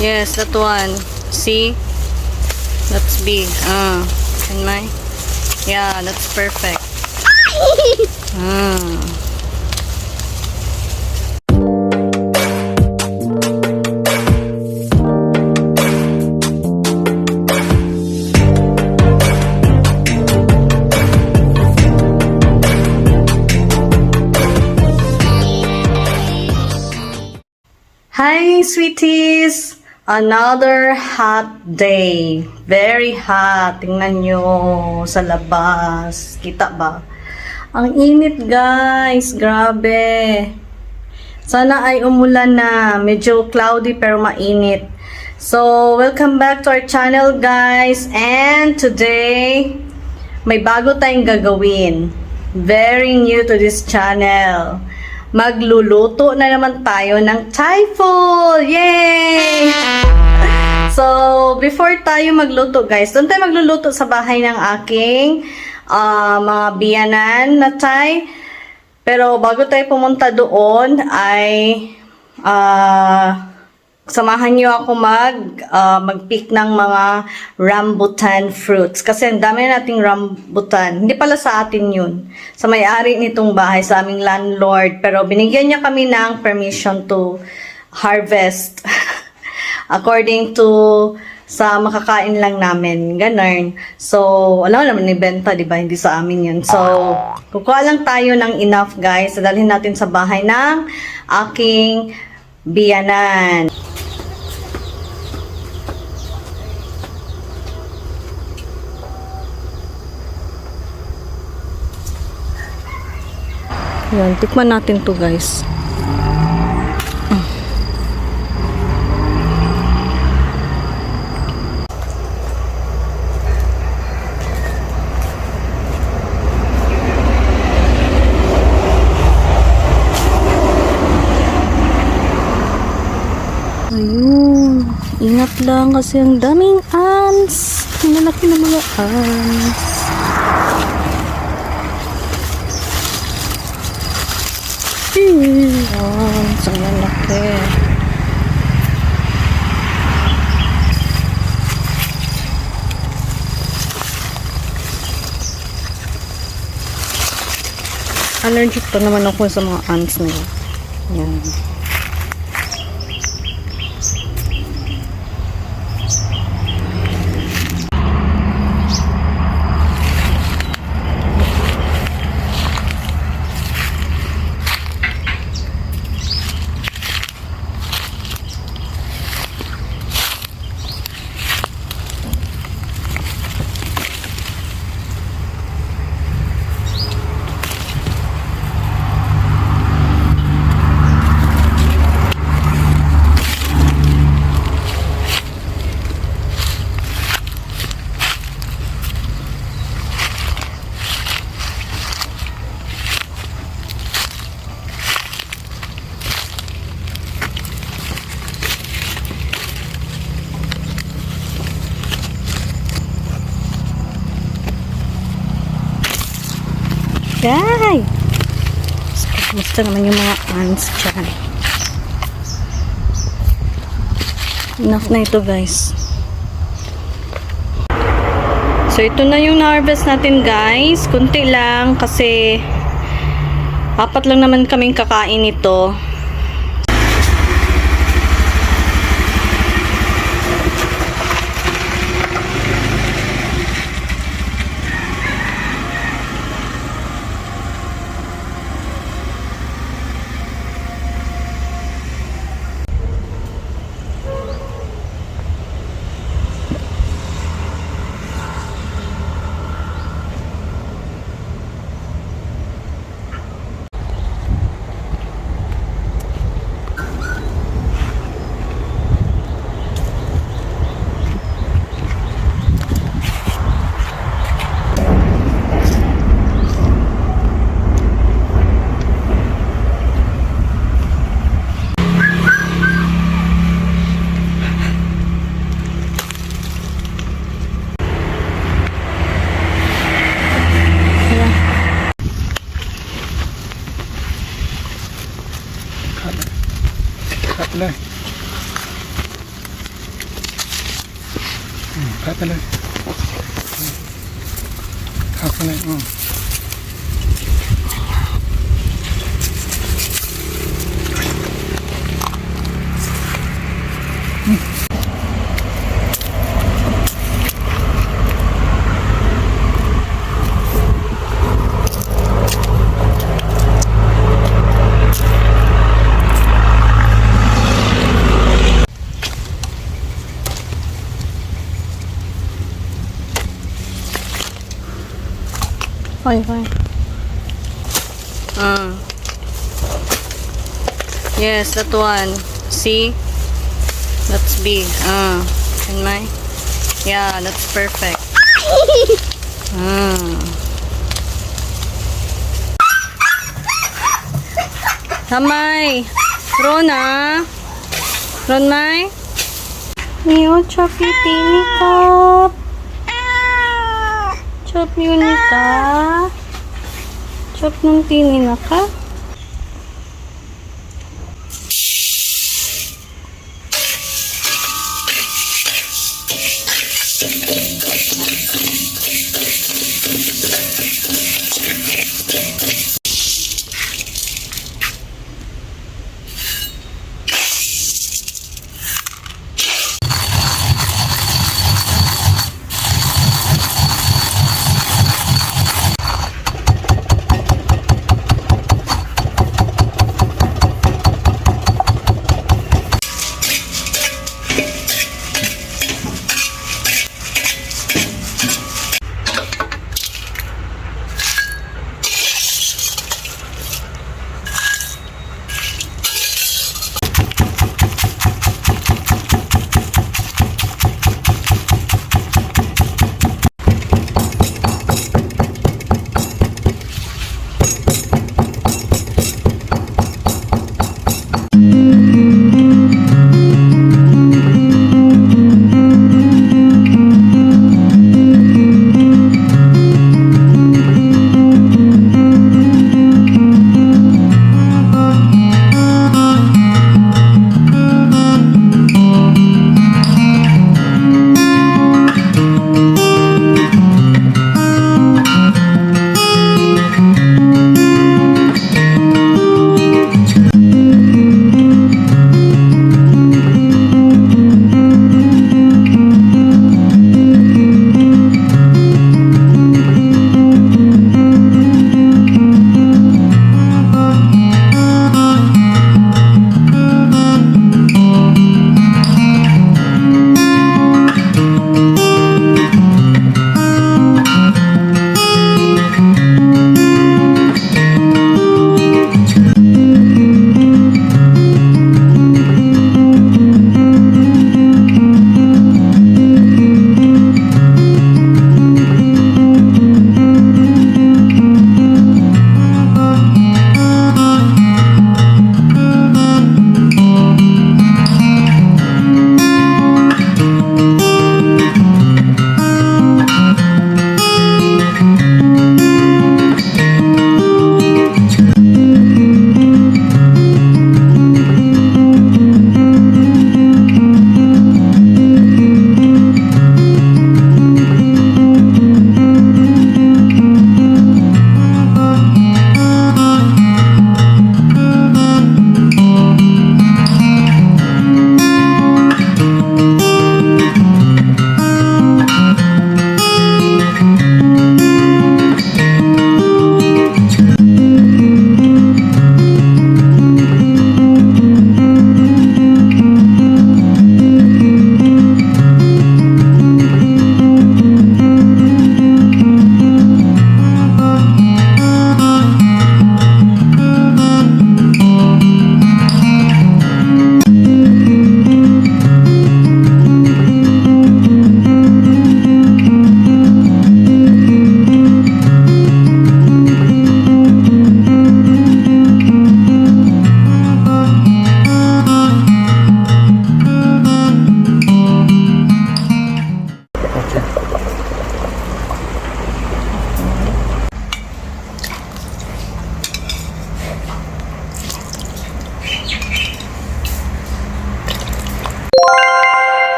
Yes, that one. See? That's big. And my... Yeah, that's perfect. Hi, sweeties! Another hot day. Very hot. Tingnan nyo sa labas. Kita ba? Ang init, guys. Grabe. Sana ay umulan na. Medyo cloudy pero mainit. So, welcome back to our channel, guys. And today, may bago tayong gagawin. Very new to this channel. Magluluto na naman tayo ng Thai food! Yay! So, before tayo magluto, guys, doon tayo magluluto sa bahay ng aking mga biyanan na Thai. Pero bago tayo pumunta doon, ay samahan niyo ako mag-pick ng mga rambutan fruits. Kasi ang dami nating rambutan. Hindi pala sa atin yun. Sa may-ari nitong bahay, sa aming landlord. Pero binigyan niya kami ng permission to harvest. According to sa makakain lang namin. Ganun. So, wala naman ibenta, di ba? Hindi sa amin yun. So, kukuha lang tayo ng enough, guys. Dalhin natin sa bahay ng aking biyanan. Yan, tikman natin to, guys. Ayun. Ingat lang kasi ang daming ants. Ang lalaki ng mga ants. Ants. Ang lalaki. Allergic pa naman ako sa mga ants na yun. Yan. Yay! Kumusta naman yung mga ants dyan. Enough na ito, guys. So, ito na yung na-harvest natin, guys. Kunti lang kasi 4 lang naman kaming kakain ito. CutเลยคักเลยFine. Yes, that one. See? That's big. And my? Yeah, that's perfect. Hamay! Rona! Ronmay? Niyo, choppy tini cup. Chop yun ka. Chop ng tini na ka.